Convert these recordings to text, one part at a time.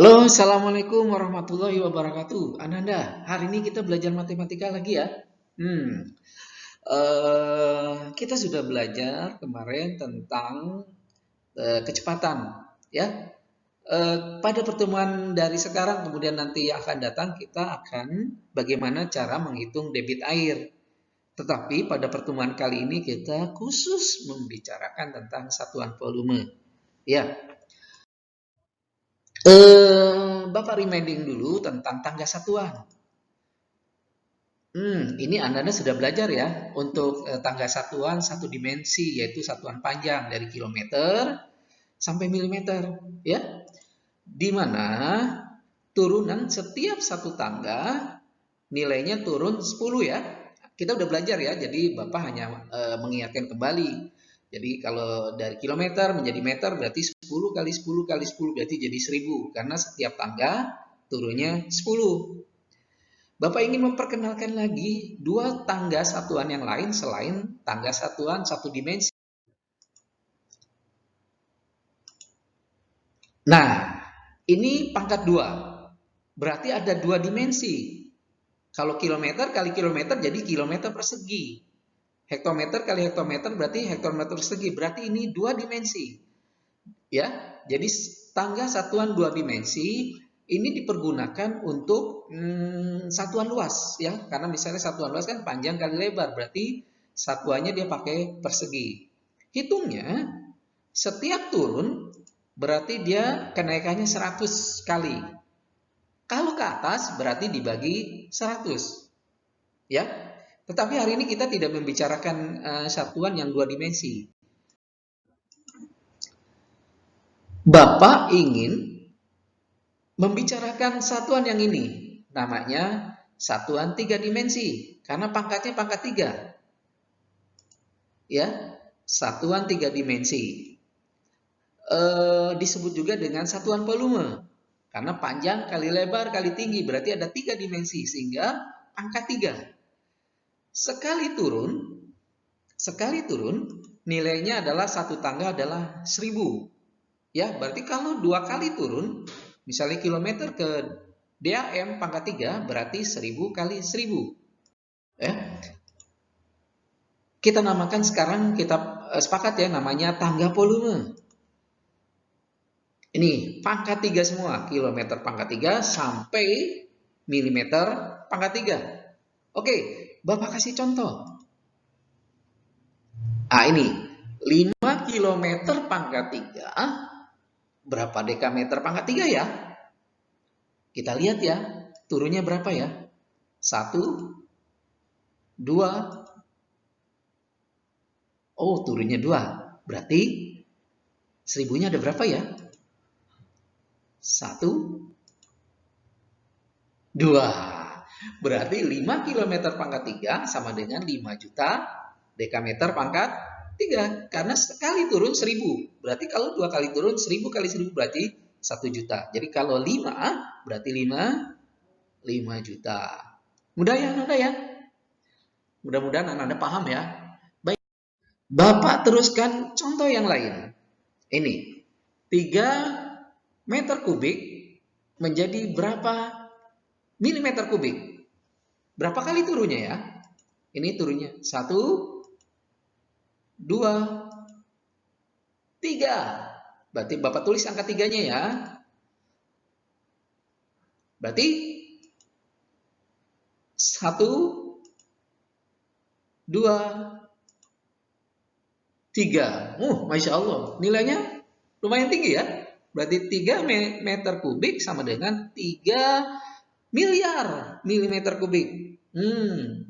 Halo, Assalamualaikum warahmatullahi wabarakatuh. Ananda, hari ini kita belajar matematika lagi ya. Kita sudah belajar kemarin tentang kecepatan, ya. Pada pertemuan dari sekarang kemudian nanti yang akan datang kita akan bagaimana cara menghitung debit air. Tetapi pada pertemuan kali ini kita khusus membicarakan tentang satuan volume, ya. Bapak reminding dulu tentang tangga satuan. Ini Anda sudah belajar ya untuk tangga satuan satu dimensi, yaitu satuan panjang dari kilometer sampai milimeter, ya. Di mana turunan setiap satu tangga nilainya turun 10 ya. Kita udah belajar ya, jadi Bapak hanya mengingatkan kembali. Jadi kalau dari kilometer menjadi meter berarti 10 kali 10 kali 10 berarti jadi 1000 karena setiap tangga turunnya 10. Bapak ingin memperkenalkan lagi dua tangga satuan yang lain selain tangga satuan satu dimensi. Nah, ini pangkat 2. Berarti ada 2 dimensi. Kalau kilometer kali kilometer jadi kilometer persegi. Hektometer kali hektometer berarti hektometer persegi. Berarti ini 2 dimensi. Ya, jadi tangga satuan 2 dimensi ini dipergunakan untuk satuan luas ya, karena misalnya satuan luas kan panjang kali lebar, berarti satuannya dia pakai persegi. Hitungnya setiap turun berarti dia kenaikannya 100 kali. Kalau ke atas berarti dibagi 100. Ya. Tetapi hari ini kita tidak membicarakan satuan yang 2 dimensi. Bapak ingin membicarakan satuan yang ini, namanya satuan 3 dimensi, karena pangkatnya pangkat 3. Ya, satuan 3 dimensi. Disebut juga dengan satuan volume, karena panjang kali lebar kali tinggi, berarti ada 3 dimensi, sehingga pangkat 3. Sekali turun, nilainya adalah satu tangga adalah 1000. Ya, berarti kalau 2 kali turun, misalnya kilometer ke DAM pangkat 3 berarti 1000 kali 1000. Ya. Kita namakan sekarang, kita sepakat ya, namanya tangga volume. Ini pangkat 3 semua, kilometer pangkat 3 sampai milimeter pangkat 3. Oke, Bapak kasih contoh. Ini 5 kilometer pangkat 3 berapa dekameter pangkat 3 ya? Kita lihat ya, turunnya berapa ya? 1, 2. Oh, turunnya 2. Berarti 1000-nya ada berapa ya? 1, 2. Berarti 5 km pangkat 3 sama dengan 5 juta dekameter pangkat 3. Karena sekali turun 1000. Berarti kalau 2 kali turun 1000 kali 1000 berarti 1 juta. Jadi kalau 5 berarti 5 juta. Mudah ya, Anda ya? Mudah-mudahan Anda paham ya. Baik. Bapak teruskan contoh yang lain. Ini 3 meter kubik menjadi berapa milimeter kubik? Berapa kali turunnya ya? Ini turunnya 1, 2, 3. Berarti Bapak tulis angka 3-nya ya. Berarti 1, 2, 3. Masya Allah. Nilainya lumayan tinggi ya. Berarti 3 meter kubik sama dengan 3 miliar milimeter kubik.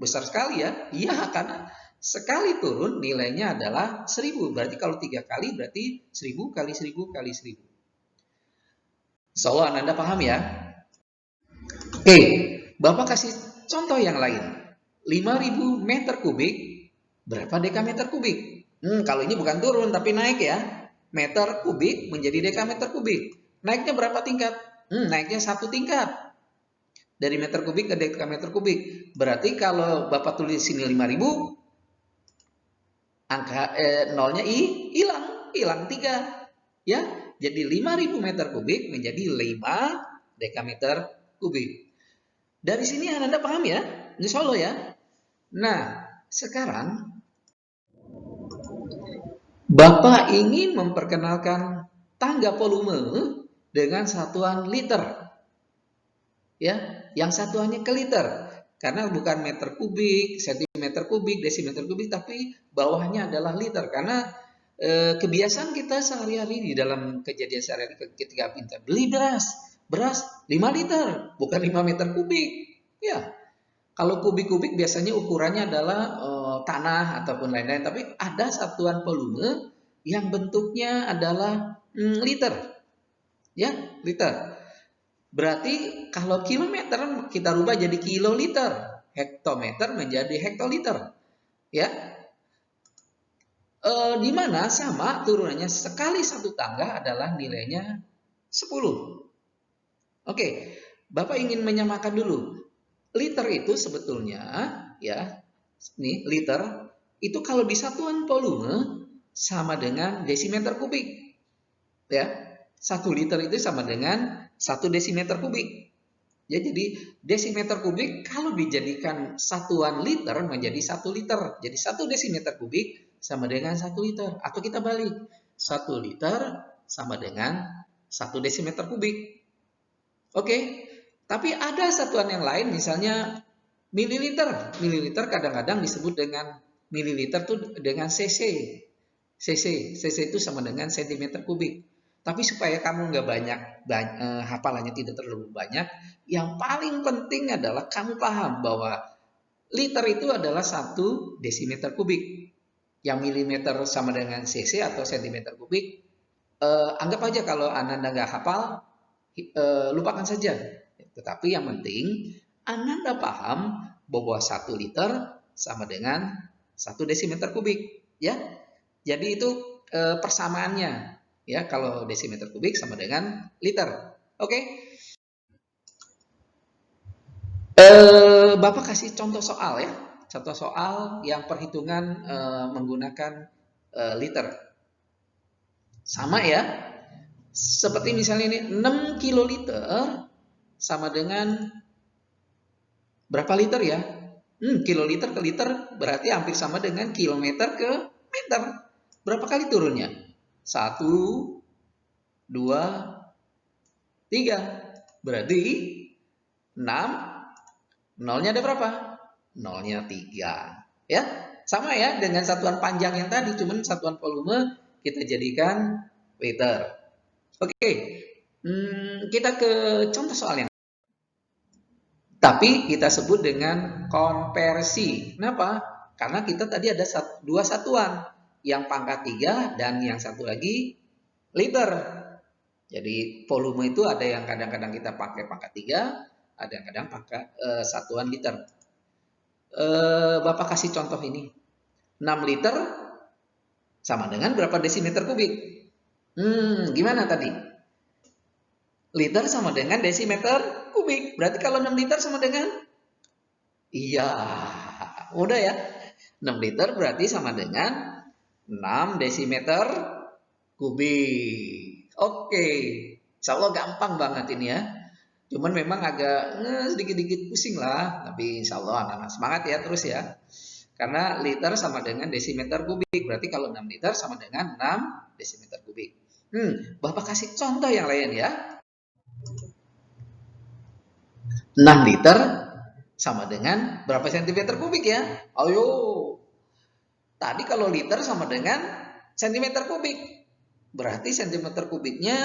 Besar sekali ya. Iya, karena sekali turun nilainya adalah 1000. Berarti kalau 3 kali berarti 1000 kali 1000 kali 1000. Insya Allah Anda paham ya. Oke, Bapak kasih contoh yang lain. 5000 meter kubik berapa dekameter kubik? Kalau ini bukan turun tapi naik ya. Meter kubik menjadi dekameter kubik. Naiknya berapa tingkat? Naiknya 1 tingkat. Dari meter kubik ke dekameter kubik. Berarti kalau Bapak tulis sini 5000, angka nolnya hilang 3. Ya, jadi 5.000 meter kubik menjadi 5 dekameter kubik. Dari sini Anda paham ya? Insya Allah ya. Nah, sekarang Bapak ingin memperkenalkan tangga volume dengan satuan liter. Ya, yang satuannya ke liter. Karena bukan meter kubik, sentimeter kubik, desimeter kubik, tapi bawahnya adalah liter. Karena kebiasaan kita sehari-hari di dalam kejadian sehari-hari ketika kita beli beras 5 liter, bukan 5 meter kubik. Ya, kalau kubik-kubik biasanya ukurannya adalah tanah ataupun lain-lain, tapi ada satuan volume yang bentuknya adalah liter. Ya, liter. Berarti kalau kilometer kita rubah jadi kiloliter, hektometer menjadi hektoliter. Ya, di mana sama turunannya sekali satu tangga adalah nilainya 10. Oke, Bapak ingin menyamakan dulu. Liter itu sebetulnya ya, nih liter itu kalau di satuan volume sama dengan desimeter kubik. Ya, 1 liter itu sama dengan 1 desimeter kubik. Ya, jadi desimeter kubik kalau dijadikan satuan liter menjadi 1 liter. Jadi 1 desimeter kubik sama dengan 1 liter. Atau kita balik, 1 liter sama dengan 1 desimeter kubik. Oke, tapi ada satuan yang lain misalnya mililiter. Mililiter kadang-kadang disebut dengan mililiter tuh dengan cc. cc itu sama dengan sentimeter kubik. Tapi supaya kamu nggak banyak hafalannya tidak terlalu banyak, yang paling penting adalah kamu paham bahwa liter itu adalah 1 desimeter kubik. Yang milimeter sama dengan cc atau sentimeter kubik. Anggap aja kalau Anda nggak hafal, lupakan saja. Tetapi yang penting Anda paham bahwa 1 liter sama dengan 1 desimeter kubik. Ya, jadi itu persamaannya. Ya, kalau desimeter kubik sama dengan liter. Oke. Bapak kasih contoh soal ya. Contoh soal yang perhitungan menggunakan liter. Sama ya. Seperti misalnya ini 6 kiloliter sama dengan berapa liter ya? Kiloliter ke liter berarti hampir sama dengan kilometer ke meter. Berapa kali turunnya? 1, 2, 3. Berarti 6, nolnya ada berapa? Nolnya 3. Ya, sama ya dengan satuan panjang yang tadi, cuman satuan volume kita jadikan liter. Oke, kita ke contoh soal yang tapi kita sebut dengan konversi. Kenapa? Karena kita tadi ada 2 satuan, yang pangkat 3 dan yang satu lagi liter. Jadi volume itu ada yang kadang-kadang kita pakai pangkat 3, ada yang kadang pakai satuan liter. Bapak kasih contoh ini. 6 liter sama dengan berapa desimeter kubik? Gimana tadi? Liter sama dengan desimeter kubik. Berarti kalau 6 liter sama dengan? Iya, mudah ya. 6 liter berarti sama dengan 6 desimeter kubik. Oke, insya Allah gampang banget ini ya. Cuman memang agak sedikit-sedikit pusing lah. Tapi insya Allah anak-anak semangat ya terus ya. Karena liter sama dengan desimeter kubik. Berarti kalau 6 liter sama dengan 6 desimeter kubik. Bapak kasih contoh yang lain ya. 6 liter sama dengan berapa sentimeter kubik ya? Ayo. Tadi kalau liter sama dengan sentimeter kubik. Berarti sentimeter kubiknya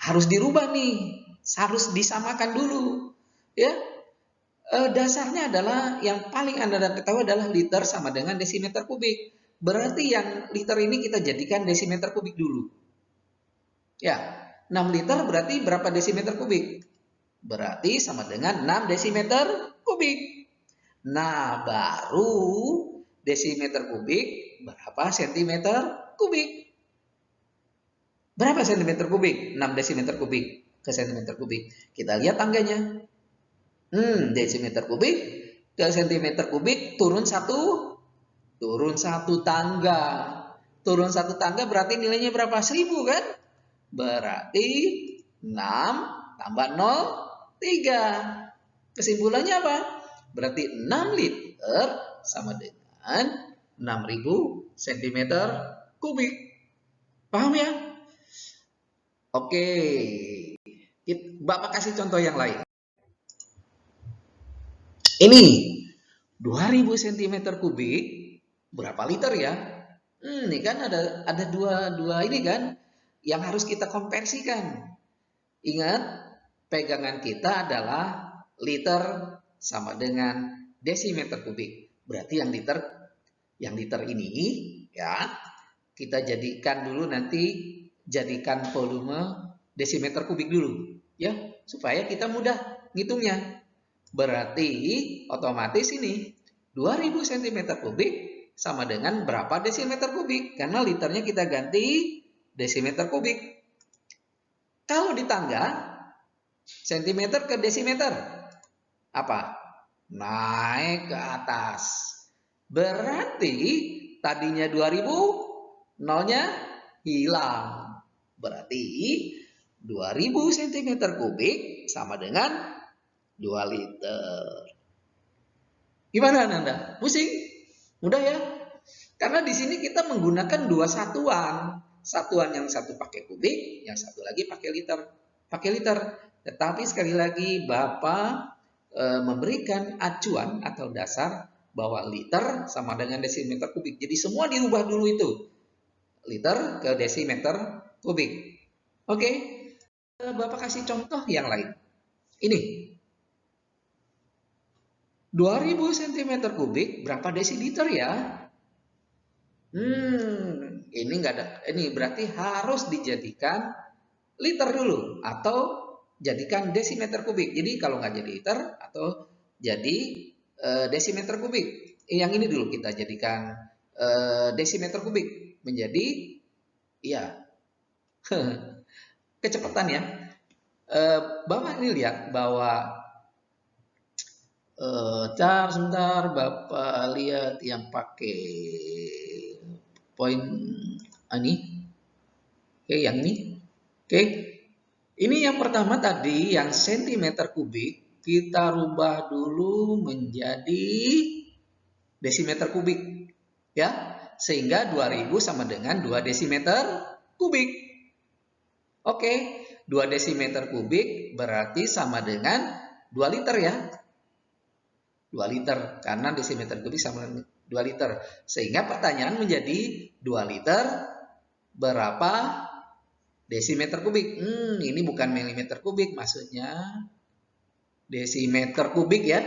harus dirubah nih. Harus disamakan dulu. Ya. Dasarnya adalah yang paling Anda ketahui adalah liter sama dengan desimeter kubik. Berarti yang liter ini kita jadikan desimeter kubik dulu. Ya, 6 liter berarti berapa desimeter kubik? Berarti sama dengan 6 desimeter kubik. Nah, baru desimeter kubik berapa sentimeter kubik? Berapa sentimeter kubik? 6 desimeter kubik ke sentimeter kubik. Kita lihat tangganya. Desimeter kubik ke sentimeter kubik turun satu tangga. turun satu tangga berarti nilainya berapa? 1000 kan? Berarti 6 tambah 0, 3. Kesimpulannya apa? Berarti 6 liter sama dengan 6000 cm kubik. Paham ya? Oke. Bapak kasih contoh yang lain. Ini 2000 cm kubik berapa liter ya? Ini kan ada dua ini kan yang harus kita konversikan. Ingat, pegangan kita adalah liter sama dengan desimeter kubik. Berarti yang liter ini ya kita jadikan dulu, nanti jadikan volume desimeter kubik dulu ya, supaya kita mudah ngitungnya. Berarti otomatis ini 2000 cm kubik sama dengan berapa desimeter kubik, karena liternya kita ganti desimeter kubik. Kalau di tangga sentimeter ke desimeter apa? Naik ke atas. Berarti tadinya 2000, nolnya hilang. Berarti 2000 cm kubik sama dengan 2 liter. Gimana Ananda? Pusing? Mudah ya? Karena di sini kita menggunakan dua satuan. Satuan yang satu pakai kubik, yang satu lagi pakai liter. Tetapi sekali lagi Bapak memberikan acuan atau dasar bahwa liter sama dengan desimeter kubik. Jadi semua dirubah dulu itu. Liter ke desimeter kubik. Oke. Bapak kasih contoh yang lain. Ini 2000 cm kubik berapa desiliter ya? Ini enggak ada. Ini berarti harus dijadikan liter dulu atau jadikan desimeter kubik. Jadi kalau nggak jadi liter atau jadi desimeter kubik. Yang ini dulu kita jadikan desimeter kubik menjadi ya kecepatan ya. Bapak ini lihat bahwa sebentar Bapak lihat yang pakai poin ini. Oke, yang ini. Oke. Ini yang pertama tadi yang sentimeter kubik kita rubah dulu menjadi desimeter kubik. Ya, sehingga 2000 sama dengan 2 desimeter kubik. Oke, 2 desimeter kubik berarti sama dengan 2 liter ya. 2 liter, karena desimeter kubik sama dengan 2 liter. Sehingga pertanyaan menjadi 2 liter berapa desimeter kubik? Ini bukan milimeter kubik, maksudnya desimeter kubik ya.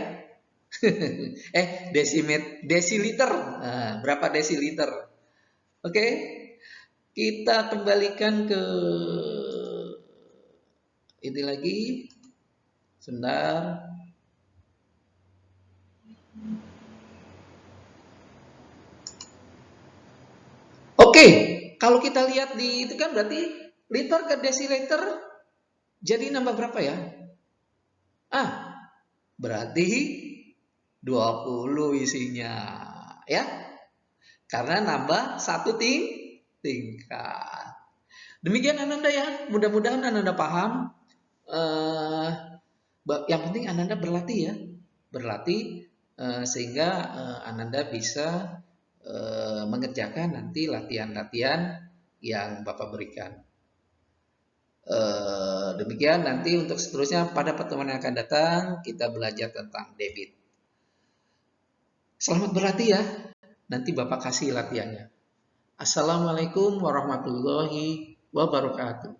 Desiliter. Nah, berapa desiliter? Oke. Kita kembalikan ke ini lagi. Sebentar. Oke, kalau kita lihat di itu kan berarti liter ke desiliter jadi nambah berapa ya? Berarti 20 isinya ya. Karena nambah satu tingkat. Demikian Ananda ya. Mudah-mudahan Ananda paham. Yang penting Ananda berlatih ya. Berlatih sehingga Ananda bisa mengerjakan nanti latihan-latihan yang Bapak berikan. Demikian, nanti untuk seterusnya pada pertemuan yang akan datang kita belajar tentang debit. Selamat berlatih ya. Nanti Bapak kasih latihannya. Assalamualaikum warahmatullahi wabarakatuh.